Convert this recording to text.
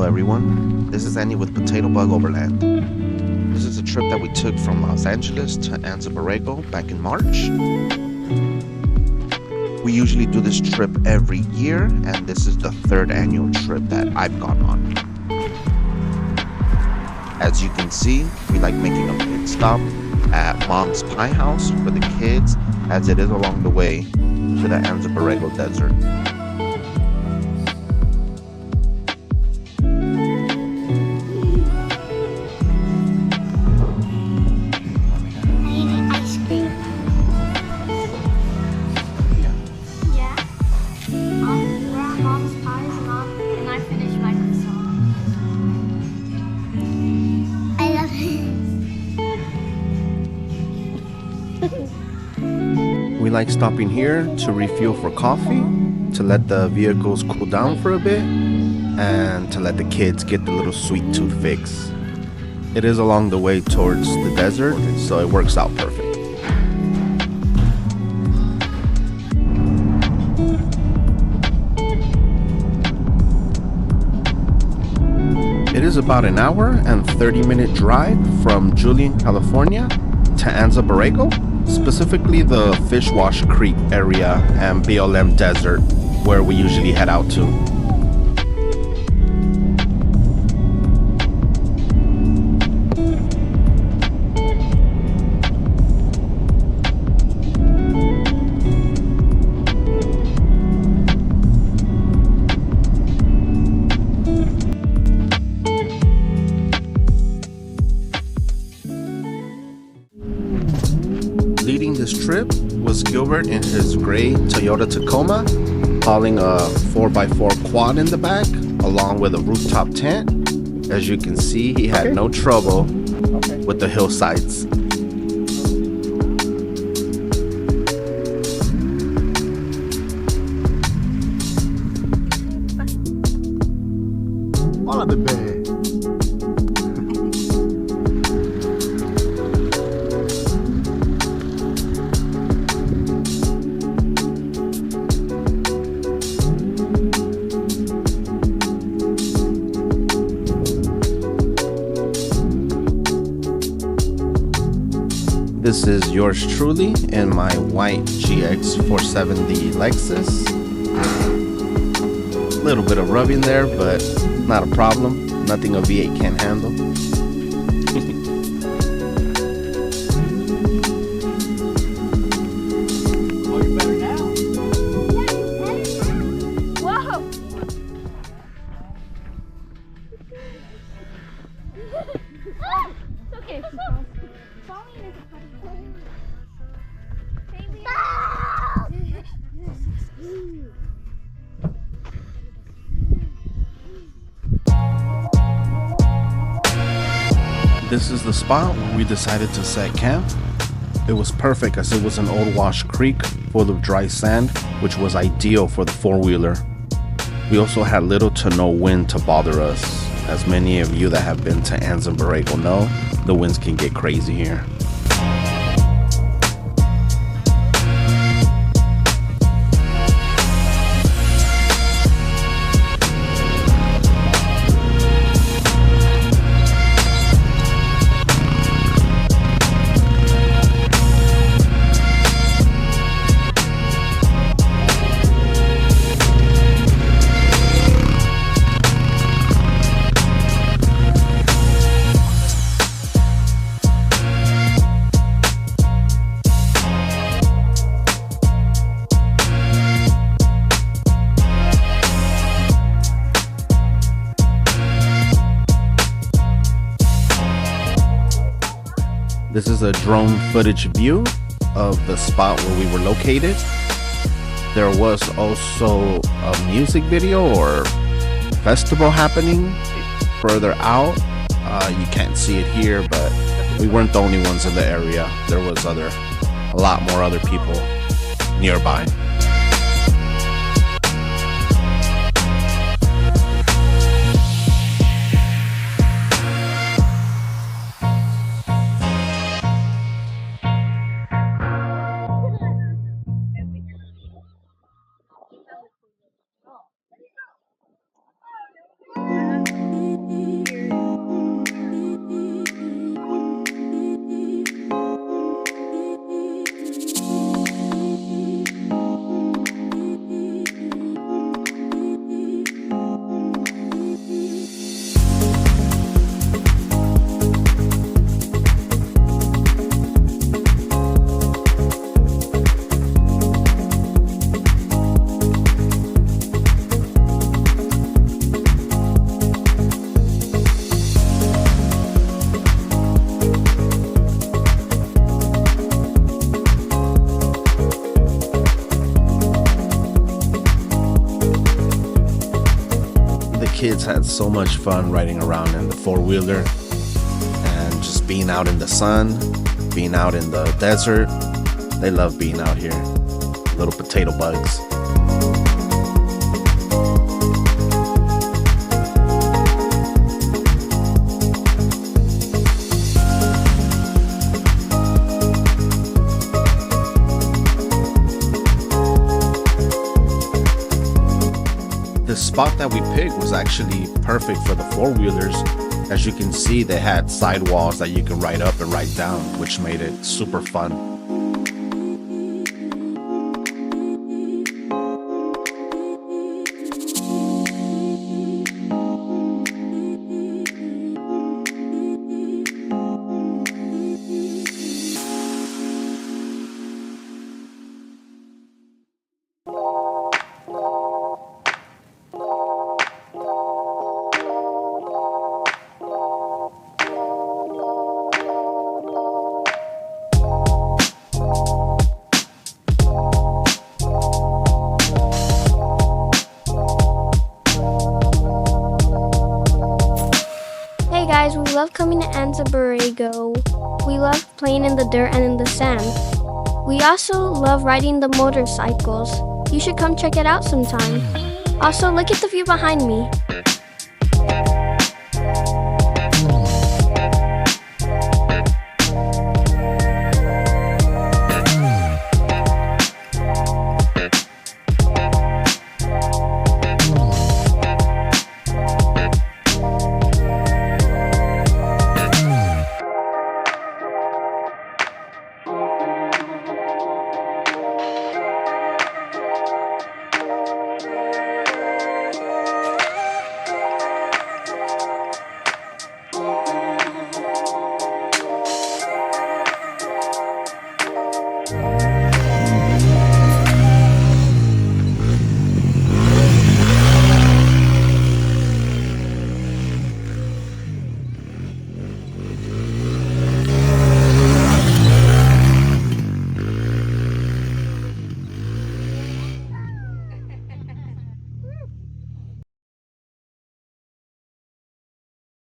everyone. This is Andy with Potato Bug Overland. This is a trip that we took from Los Angeles to Anza Borrego back in March. We usually do this trip every year, and this is the third annual trip that I've gone on. As you can see, we like making a pit stop at Mom's Pie House for the kids, as it is along the way to the Anza Borrego Desert. We like stopping here to refuel for coffee, to let the vehicles cool down for a bit, and to let the kids get the little sweet tooth fix. It is along the way towards the desert, so it works out perfect. It is about an hour and 30-minute drive from Julian, California to Anza Borrego, specifically the Fish Wash Creek area and BLM Desert, where we usually head out to. Leading this trip was Gilbert in his gray Toyota Tacoma, hauling a 4x4 quad in the back, along with a rooftop tent. As you can see, he had no trouble with the hillsides. Hola, bebé. This is yours truly in my white GX 470 Lexus. A little bit of rubbing there, but not a problem. Nothing a V8 can't handle. Oh, you better now. Whoa! It's okay. Falling is a part of the This is the spot where we decided to set camp. It was perfect as it was an old wash creek full of dry sand, which was ideal for the four-wheeler. We also had little to no wind to bother us. As many of you that have been to Anza Borrego know, the winds can get crazy here. This is a drone footage view of the spot where we were located. There was also a music video or festival happening further out. You can't see it here, but we weren't the only ones in the area. There was a lot more other people nearby. kids had so much fun riding around in the four-wheeler and just being out in the sun, being out in the desert. They love being out here. Little potato bugs. The spot that we picked was actually perfect for the four-wheelers. As you can see, they had sidewalls that you could ride up and ride down, which made it super fun. Hey guys, we love coming to Anza Borrego. We love playing in the dirt and in the sand. We also love riding the motorcycles. You should come check it out sometime. Also, look at the view behind me.